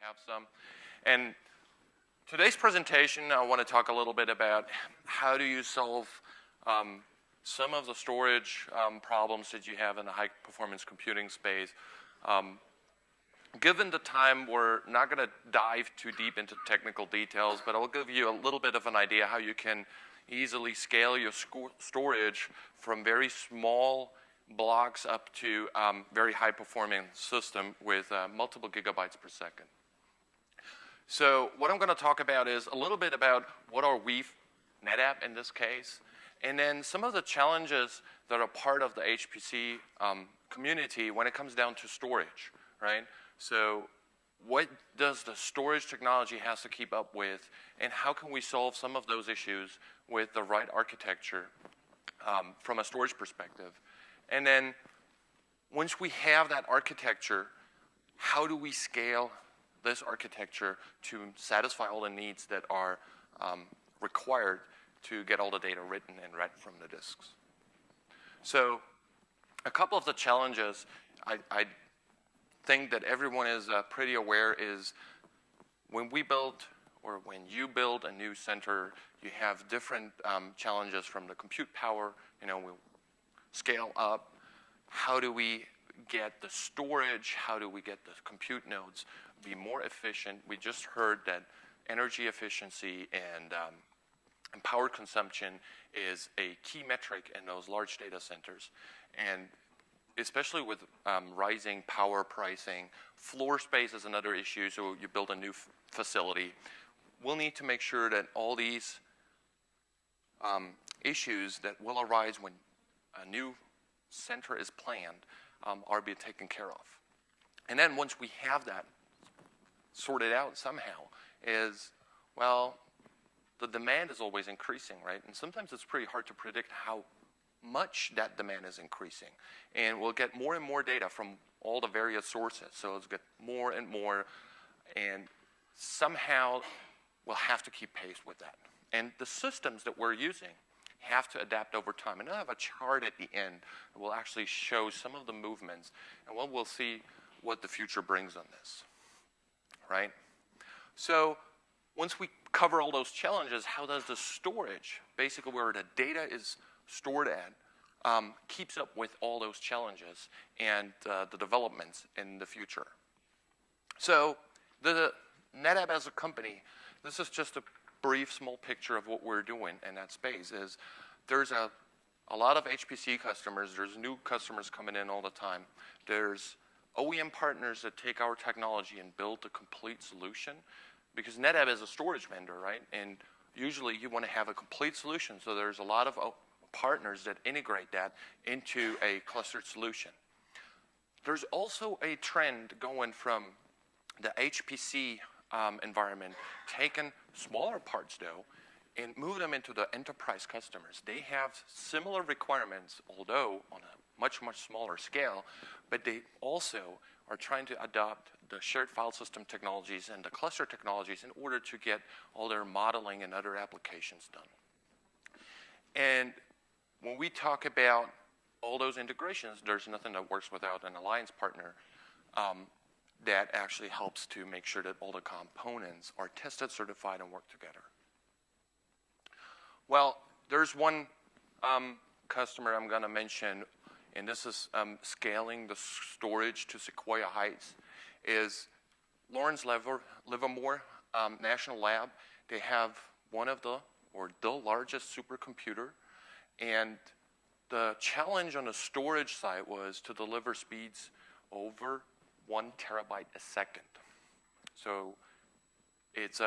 have some. And today's presentation, I want to talk a little bit about how do you solve some of the storage problems that you have in the high-performance computing space. Given the time, we're not going to dive too deep into technical details, but I'll give you a little bit of an idea how you can easily scale your storage from very small blocks up to very high-performing system with multiple gigabytes per second. So what I'm going to talk about is a little bit about what are we, NetApp in this case, and then some of the challenges that are part of the HPC community when it comes down to storage, right? So what does the storage technology has to keep up with, and how can we solve some of those issues with the right architecture from a storage perspective? And then once we have that architecture, how do we scale this architecture to satisfy all the needs that are required to get all the data written and read from the disks? So a couple of the challenges I think that everyone is pretty aware is when we build or when you build a new center, you have different challenges from the compute power, we scale up. How do we get the storage? How do we get the compute nodes be more efficient? We just heard that energy efficiency and power consumption is a key metric in those large data centers. And especially with rising power pricing, floor space is another issue. So you build a new facility. We'll need to make sure that all these issues that will arise when a new center is planned are being taken care of. And then once we have that sorted out somehow is, well, the demand is always increasing, right? And sometimes it's pretty hard to predict how much that demand is increasing. And we'll get more and more data from all the various sources. So let's get more and more, and somehow we'll have to keep pace with that. And the systems that we're using have to adapt over time. And I have a chart at the end that will actually show some of the movements, and we'll see what the future brings on this, right? So once we cover all those challenges, how does the storage, basically where the data is stored at, keeps up with all those challenges and the developments in the future? So the NetApp as a company, this is just a brief, small picture of what we're doing in that space. Is there's a lot of HPC customers. There's new customers coming in all the time. There's OEM partners that take our technology and build a complete solution, because NetApp is a storage vendor, right? And usually you want to have a complete solution. So there's a lot of partners that integrate that into a clustered solution. There's also a trend going from the HPC environment, taking smaller parts though, and move them into the enterprise customers. They have similar requirements, although on a much, much smaller scale, but they also are trying to adopt the shared file system technologies and the cluster technologies in order to get all their modeling and other applications done. And when we talk about all those integrations, there's nothing that works without an alliance partner that actually helps to make sure that all the components are tested, certified, and work together. Well, there's one customer I'm going to mention, and this is scaling the storage to Sequoia Heights, is Lawrence Livermore National Lab. They have one of the largest supercomputer, and the challenge on the storage side was to deliver speeds over 1 terabyte a second. So it's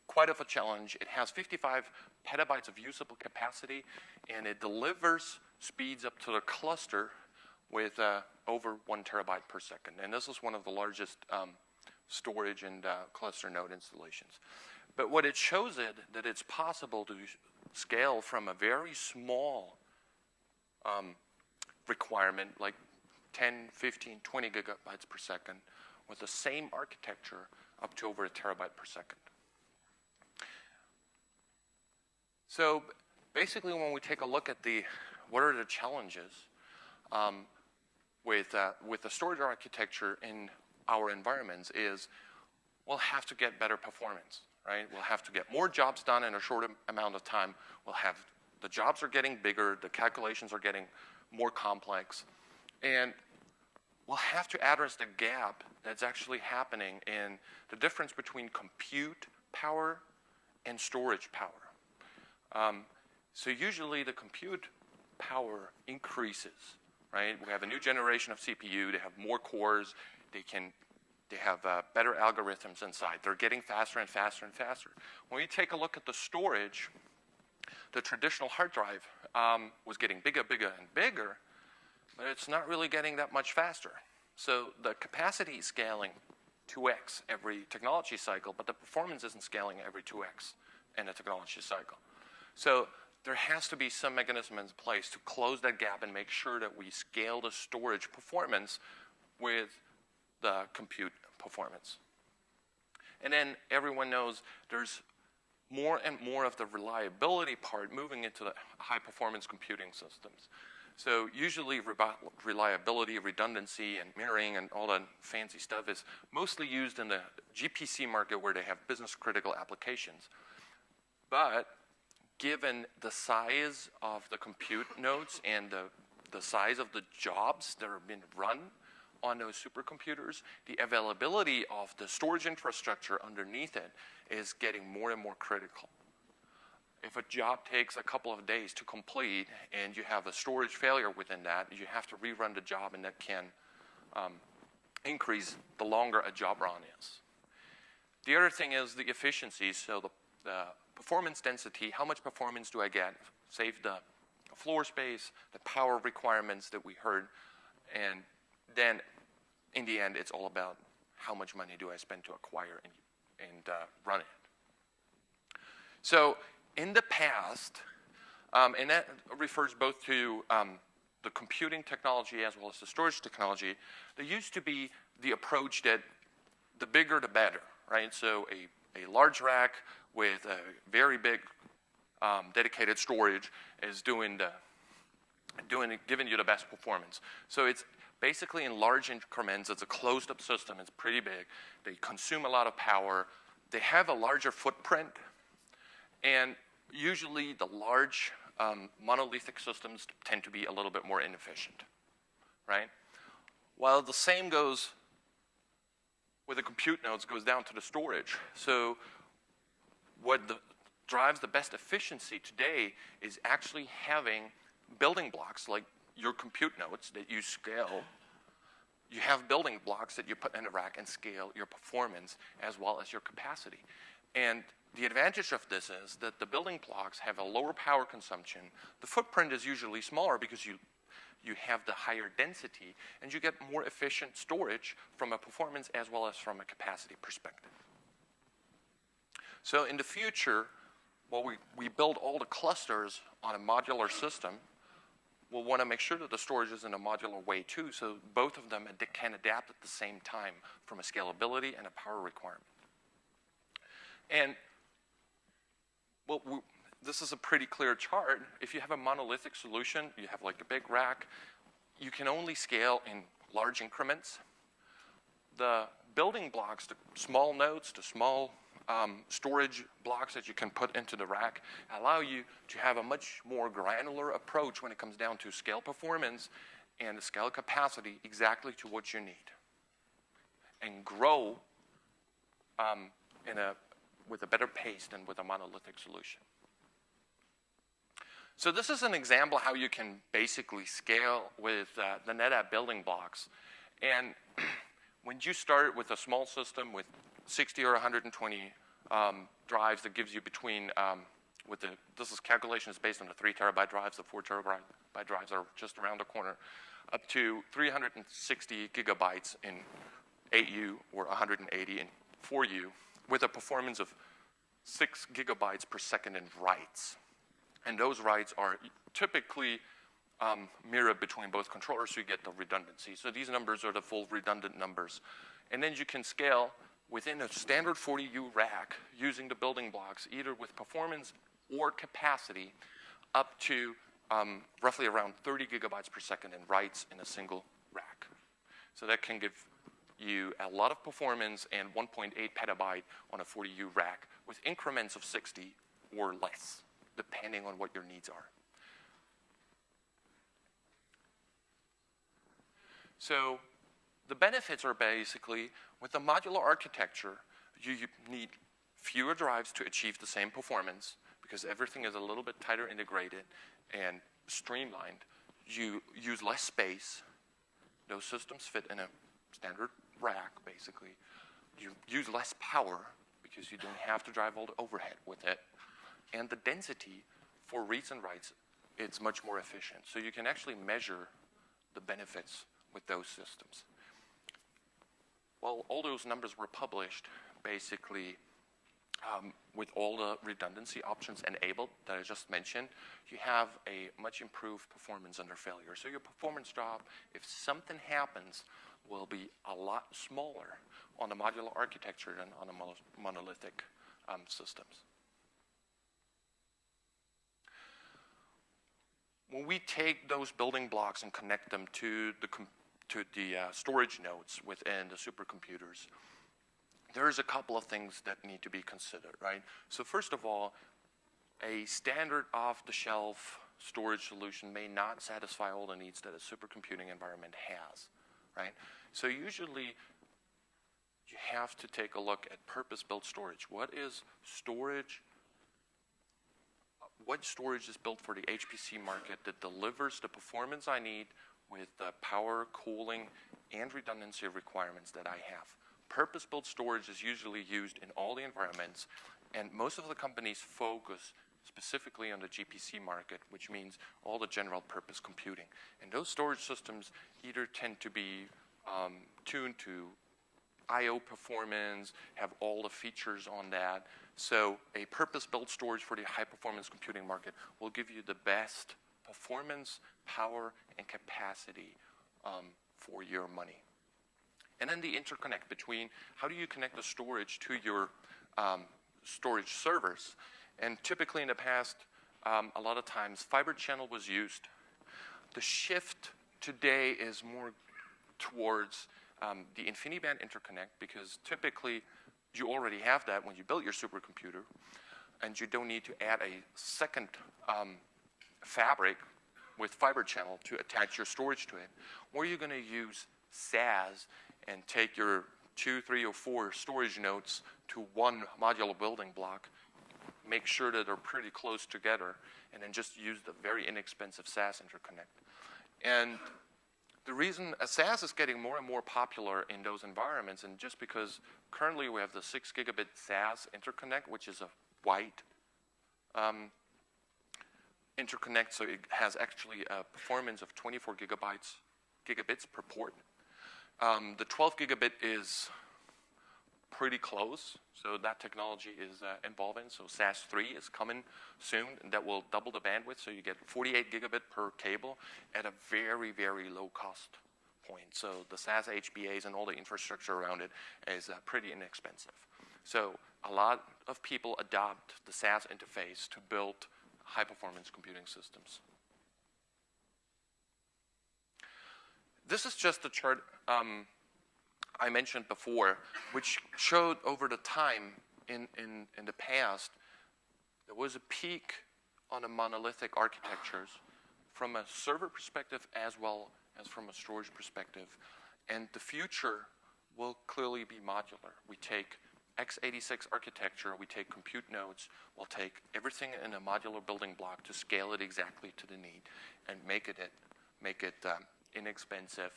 quite of a challenge. It has 55 petabytes of usable capacity, and it delivers speeds up to the cluster with over 1 terabyte per second. And this is one of the largest storage and cluster node installations. But what it shows that it's possible to scale from a very small requirement, like 10, 15, 20 gigabytes per second, with the same architecture up to over 1 terabyte per second. So basically, when we take a look at what are the challenges with the storage architecture in our environments is we'll have to get better performance, right? We'll have to get more jobs done in a short amount of time. The jobs are getting bigger, the calculations are getting more complex, and we'll have to address the gap that's actually happening in the difference between compute power and storage power. So usually the compute power increases, right? We have a new generation of CPU, they have more cores, they have better algorithms inside. They're getting faster and faster and faster. When you take a look at the storage, the traditional hard drive was getting bigger, bigger, and bigger, but it's not really getting that much faster. So the capacity is scaling 2x every technology cycle, but the performance isn't scaling every 2x in a technology cycle. So there has to be some mechanism in place to close that gap and make sure that we scale the storage performance with the compute performance. And then everyone knows there's more and more of the reliability part moving into the high-performance computing systems. So usually reliability, redundancy, and mirroring and all that fancy stuff is mostly used in the GPC market where they have business-critical applications. But given the size of the compute nodes and the size of the jobs that are being run on those supercomputers, the availability of the storage infrastructure underneath it is getting more and more critical. If a job takes a couple of days to complete and you have a storage failure within that, you have to rerun the job, and that can increase the longer a job run is. The other thing is the efficiency, so the performance density, how much performance do I get? Save the floor space, the power requirements that we heard, and then in the end, it's all about how much money do I spend to acquire and run it. So in the past, and that refers both to the computing technology as well as the storage technology, there used to be the approach that the bigger the better, right? So a large rack with a very big dedicated storage is giving you the best performance. So it's basically in large increments. It's a closed-up system. It's pretty big. They consume a lot of power. They have a larger footprint. And usually the large monolithic systems tend to be a little bit more inefficient, right? While the same goes with the compute nodes goes down to the storage. So what drives the best efficiency today is actually having building blocks like your compute nodes that you scale. You have building blocks that you put in a rack and scale your performance as well as your capacity. And the advantage of this is that the building blocks have a lower power consumption. The footprint is usually smaller because you have the higher density, and you get more efficient storage from a performance as well as from a capacity perspective. So in the future, while we build all the clusters on a modular system, we'll want to make sure that the storage is in a modular way too, so both of them can adapt at the same time from a scalability and a power requirement. And well, this is a pretty clear chart. If you have a monolithic solution, you have like a big rack, you can only scale in large increments. The building blocks, the small nodes, the small storage blocks that you can put into the rack allow you to have a much more granular approach when it comes down to scale performance and scale capacity exactly to what you need, and grow with a better pace than with a monolithic solution. So this is an example how you can basically scale with the NetApp building blocks. And when you start with a small system with 60 or 120 drives, that gives you between, this calculation is based on the 3 terabyte drives, the 4 terabyte drives are just around the corner, up to 360 gigabytes in 8U or 180 in 4U with a performance of 6 gigabytes per second in writes. And those writes are typically mirrored between both controllers, so you get the redundancy. So these numbers are the full redundant numbers. And then you can scale within a standard 40U rack using the building blocks, either with performance or capacity, up to roughly around 30 gigabytes per second in writes in a single rack. So that can give you a lot of performance and 1.8 petabyte on a 40U rack with increments of 60 or less, depending on what your needs are. So the benefits are basically, with the modular architecture, you need fewer drives to achieve the same performance because everything is a little bit tighter integrated and streamlined. You use less space. Those systems fit in a standard rack, basically. You use less power because you don't have to drive all the overhead with it. And the density, for reads and writes, it's much more efficient. So you can actually measure the benefits with those systems. Well, all those numbers were published, basically, with all the redundancy options enabled that I just mentioned. You have a much improved performance under failure. So your performance drop, if something happens, will be a lot smaller on a modular architecture than on a monolithic systems. When we take those building blocks and connect them to the storage nodes within the supercomputers, there's a couple of things that need to be considered, right? So first of all, a standard off-the-shelf storage solution may not satisfy all the needs that a supercomputing environment has, right? So usually you have to take a look at purpose-built storage. What storage is built for the HPC market that delivers the performance I need with the power, cooling, and redundancy requirements that I have? Purpose-built storage is usually used in all the environments, and most of the companies focus specifically on the GPC market, which means all the general purpose computing. And those storage systems either tend to be tuned to I/O performance, have all the features on that. So a purpose-built storage for the high-performance computing market will give you the best performance, power, and capacity for your money. And then the interconnect between how do you connect the storage to your storage servers. And typically in the past, a lot of times fiber channel was used. The shift today is more towards the InfiniBand interconnect, because typically you already have that when you built your supercomputer, and you don't need to add a second fabric with fiber channel to attach your storage to it. Or you're going to use SAS and take your 2, 3, or 4 storage nodes to one modular building block, make sure that they're pretty close together, and then just use the very inexpensive SAS interconnect. And the reason SAS is getting more and more popular in those environments, and just because currently we have the 6 gigabit SAS interconnect, which is a white interconnect, so it has actually a performance of 24 gigabits per port. The 12 gigabit is pretty close, so that technology is evolving. So SAS 3 is coming soon, and that will double the bandwidth, so you get 48 gigabit per cable at a very, very low cost point. So the SAS HBAs and all the infrastructure around it is pretty inexpensive. So a lot of people adopt the SAS interface to build high-performance computing systems. This is just the chart I mentioned before, which showed over the time in the past, there was a peak on the monolithic architectures from a server perspective as well as from a storage perspective. And the future will clearly be modular. We take x86 architecture, we take compute nodes, we'll take everything in a modular building block to scale it exactly to the need and make it inexpensive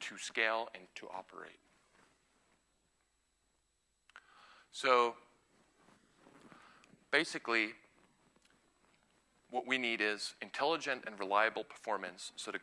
to scale and to operate. So basically, what we need is intelligent and reliable performance, so the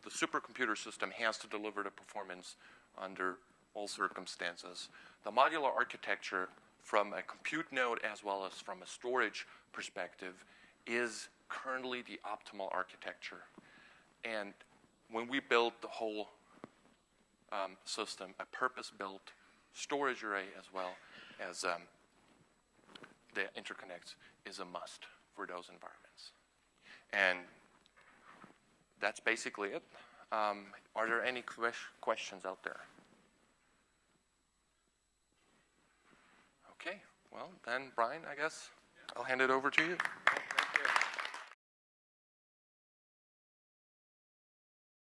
supercomputer system has to deliver the performance under all circumstances. The modular architecture from a compute node as well as from a storage perspective is currently the optimal architecture. And when we build the whole system, a purpose-built storage array as well as the interconnects is a must for those environments. And that's basically it. Are there any questions out there? Okay, well then, Brian, I guess I'll hand it over to you. Thank you.